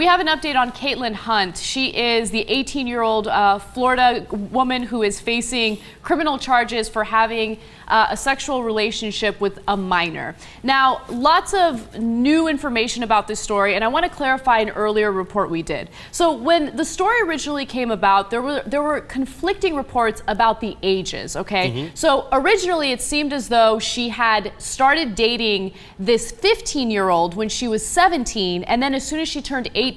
we have an update on Kaitlyn Hunt. She is the 18-year-old Florida woman who is facing criminal charges for having a sexual relationship with a minor. Now, lots of new information about this story, and I want to clarify an earlier report we did. So when the story originally came about, there were conflicting reports about the ages, okay? So originally it seemed as though she had started dating this 15-year-old when she was 17, and then as soon as she turned 18,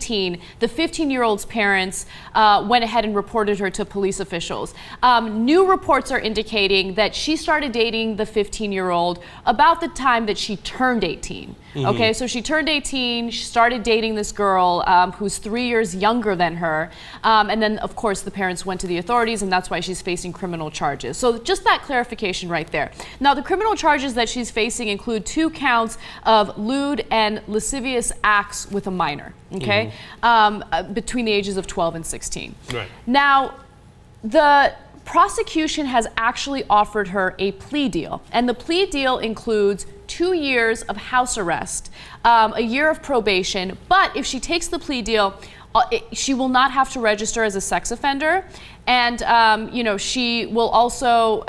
the 15-year-old's parents went ahead and reported her to police officials. New reports are indicating that she started dating the 15-year-old about the time that she turned 18. Okay, so she turned 18, she started dating this girl who's 3 years younger than her, and then of course the parents went to the authorities, and that's why she's facing criminal charges. So just that clarification right there. Now, the criminal charges that she's facing include 2 counts of lewd and lascivious acts with a minor, okay, between the ages of 12 and 16. Right. Now, the prosecution has actually offered her a plea deal, and the plea deal includes 2 years of house arrest, a year of probation, but if she takes the plea deal, she will not have to register as a sex offender, and she will also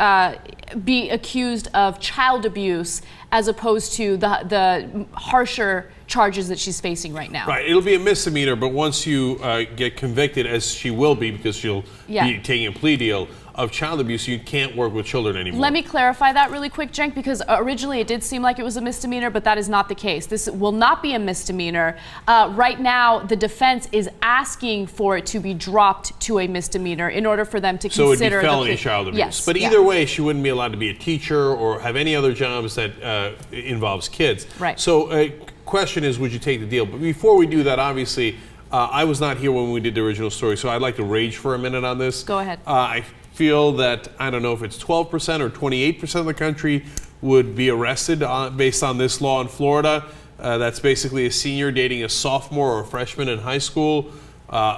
be accused of child abuse as opposed to the harsher charges that she's facing right now. Right, it'll be a misdemeanor, but once you get convicted, as she will be because she'll be taking a plea deal of child abuse, you can't work with children anymore. Let me clarify that really quick, Cenk, because originally it did seem like it was a misdemeanor, but that is not the case. This will not be a misdemeanor. Right now, the defense is asking for it to be dropped to a misdemeanor in order for them to consider. So it'd be felony child abuse. Yes, but either way, she wouldn't be allowed to be a teacher or have any other jobs that involves kids. Right. So question is, would you take the deal? But before we do that, obviously, I was not here when we did the original story, so I'd like to rage for a minute on this. Go ahead. I feel that, I don't know if it's 12% or 28% of the country would be arrested based on this law in Florida. That's basically a senior dating a sophomore or a freshman in high school.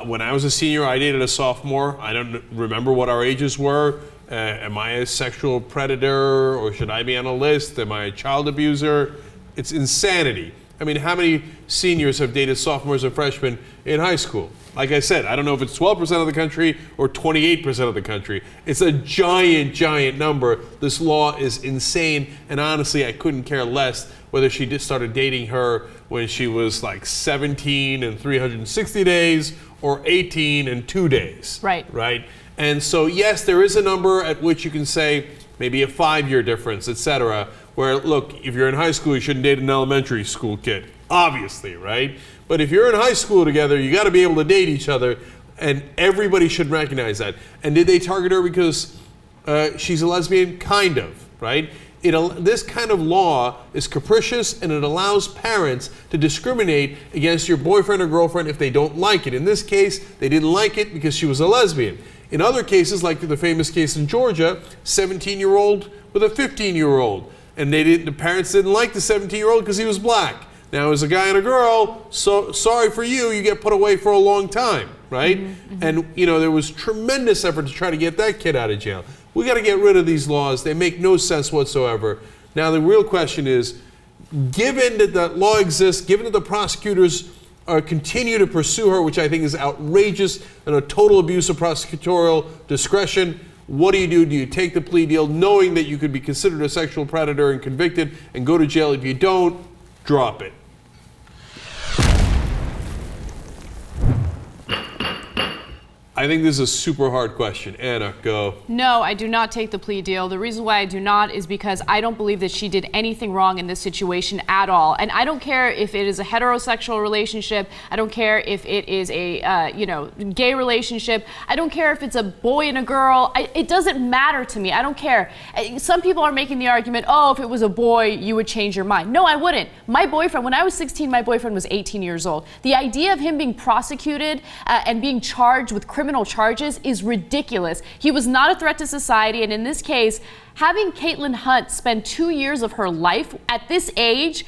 When I was a senior, I dated a sophomore. I don't remember what our ages were. Am I a sexual predator, or should I be on a list? Am I a child abuser? It's insanity. I mean, how many seniors have dated sophomores and freshmen in high school? Like I said, I don't know if it's 12% of the country or 28% of the country. It's a giant, giant number. This law is insane, and honestly, I couldn't care less whether she just started dating her when she was like 17 and 360 days or 18 and 2 days. Right. Right? And so, yes, there is a number at which you can say maybe a 5-year difference, etc., where, look, if you're in high school, you shouldn't date an elementary school kid, obviously, right? But if you're in high school together, you got to be able to date each other, and everybody should recognize that. And did they target her because she's a lesbian? Kind of, right? This kind of law is capricious, and it allows parents to discriminate against your boyfriend or girlfriend if they don't like it. In this case, they didn't like it because she was a lesbian. In other cases, like the famous case in Georgia, 17-year-old with a 15-year-old. And the parents didn't like the 17-year-old because he was black. Now, as a guy and a girl, so sorry for you, you get put away for a long time, right? And, there was tremendous effort to try to get that kid out of jail. We got to get rid of these laws. They make no sense whatsoever. Now, the real question is, given that that law exists, given that the prosecutors continue to pursue her, which I think is outrageous and a total abuse of prosecutorial discretion, what do? Do you take the plea deal knowing that you could be considered a sexual predator and convicted and go to jail? If you don't, drop it. I think this is a super hard question. Anna, go. No, I do not take the plea deal. The reason why I do not is because I don't believe that she did anything wrong in this situation at all. And I don't care if it is a heterosexual relationship. I don't care if it is a gay relationship. I don't care if it's a boy and a girl. It doesn't matter to me. I don't care. Some people are making the argument, oh, if it was a boy, you would change your mind. No, I wouldn't. My boyfriend, when I was 16, my boyfriend was 18 years old. The idea of him being prosecuted and being charged with criminal charges is ridiculous. He was not a threat to society, and in this case, having Kaitlyn Hunt spend 2 years of her life at this age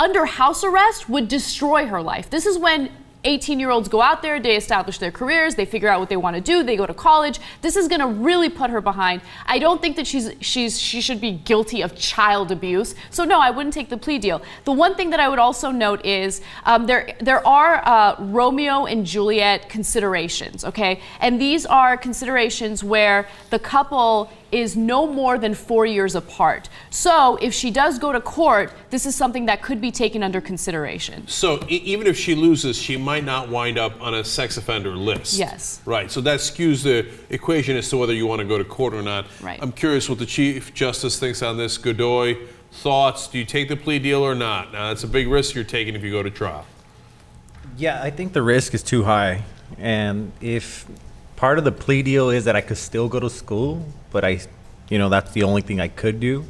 under house arrest would destroy her life. This is when 18-year-olds go out there, they establish their careers, they figure out what they want to do, they go to college. This is going to really put her behind. I don't think that she should be guilty of child abuse. So no, I wouldn't take the plea deal. The one thing that I would also note is there are Romeo and Juliet considerations, okay? And these are considerations where the couple is no more than 4 years apart. So if she does go to court, this is something that could be taken under consideration. So even if she loses, she might not wind up on a sex offender list. Yes. Right. So that skews the equation as to whether you want to go to court or not. Right. I'm curious what the Chief Justice thinks on this. Godoy, thoughts? Do you take the plea deal or not? Now, that's a big risk you're taking if you go to trial. Yeah, I think the risk is too high. And if part of the plea deal is that I could still go to school, but that's the only thing I could do,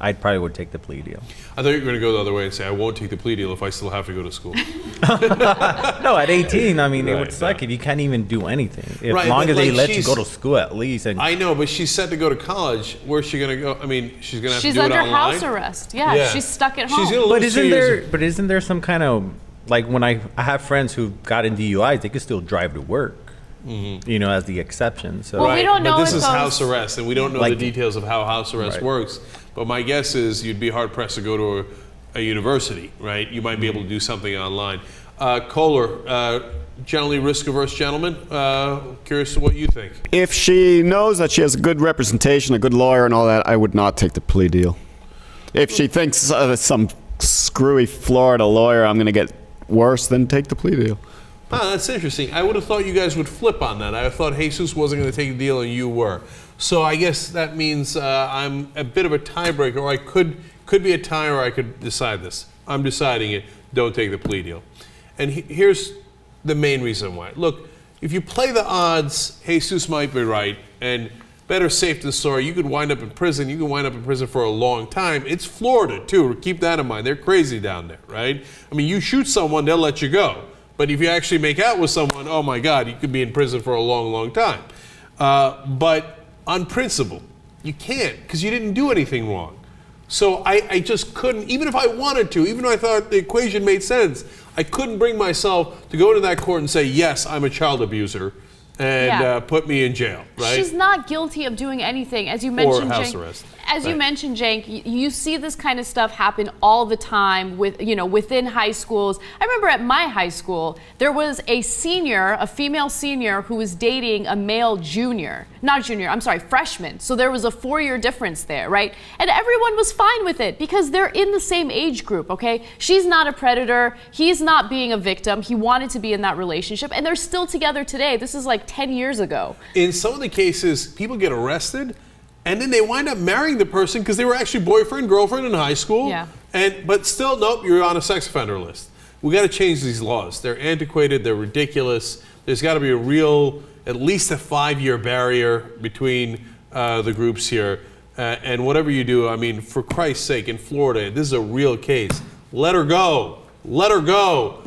I probably would take the plea deal. I thought you were going to go the other way and say, I won't take the plea deal if I still have to go to school. No, at 18, it would Right, suck if you can't even do anything. As Right, long but as they like let you she's- go to school at least. And I know, but she's set to go to college. Where's she going to go? I mean, she's going to have She's to do it under online? house arrest. Yeah, she's stuck at home. She's gonna but lose 2 years. isn't there some kind of, like when I have friends who got in DUIs, they could still drive to work, as the exception. So Well, we don't know but this if is those- house arrest, and we don't know Like- the details of how house arrest Right. works. But my guess is you'd be hard pressed to go to a university, right? You might be able to do something online. Kohler, generally risk-averse gentleman. Curious to what you think. If she knows that she has a good representation, a good lawyer, and all that, I would not take the plea deal. If she thinks some screwy Florida lawyer, I'm going to get worse, then take the plea deal. Ah, that's interesting. I would have thought you guys would flip on that. I thought Jesus wasn't going to take the deal and you were. So I guess that means I'm a bit of a tiebreaker, or I could be a tie, or I could decide this. I'm deciding it. Don't take the plea deal. And here's the main reason why. Look, if you play the odds, Jesus might be right, and better safe than sorry. You could wind up in prison. You can wind up in prison for a long time. It's Florida, too. Keep that in mind. They're crazy down there, right? I mean, you shoot someone, they'll let you go. But if you actually make out with someone, oh my God, you could be in prison for a long, long time. But on principle, you can't, because you didn't do anything wrong. So I just couldn't, even if I wanted to, even if I thought the equation made sense, I couldn't bring myself to go into that court and say, yes, I'm a child abuser, and put me in jail, right? She's not guilty of doing anything, as you mentioned. Or house Cenk, arrest. As you mentioned, Cenk, you see this kind of stuff happen all the time within high schools. I remember at my high school, there was a female senior who was dating a male freshman. So there was a 4-year difference there, right? And everyone was fine with it because they're in the same age group, okay? She's not a predator. He's not being a victim. He wanted to be in that relationship, and they're still together today. This is like 10 years ago. In some of the cases, people get arrested, and then they wind up marrying the person because they were actually boyfriend, girlfriend in high school. Yeah. But still, nope, you're on a sex offender list. We got to change these laws. They're antiquated. They're ridiculous. There's got to be at least a 5-year barrier between the groups here. And whatever you do, I mean, for Christ's sake, in Florida, this is a real case. Let her go. Let her go.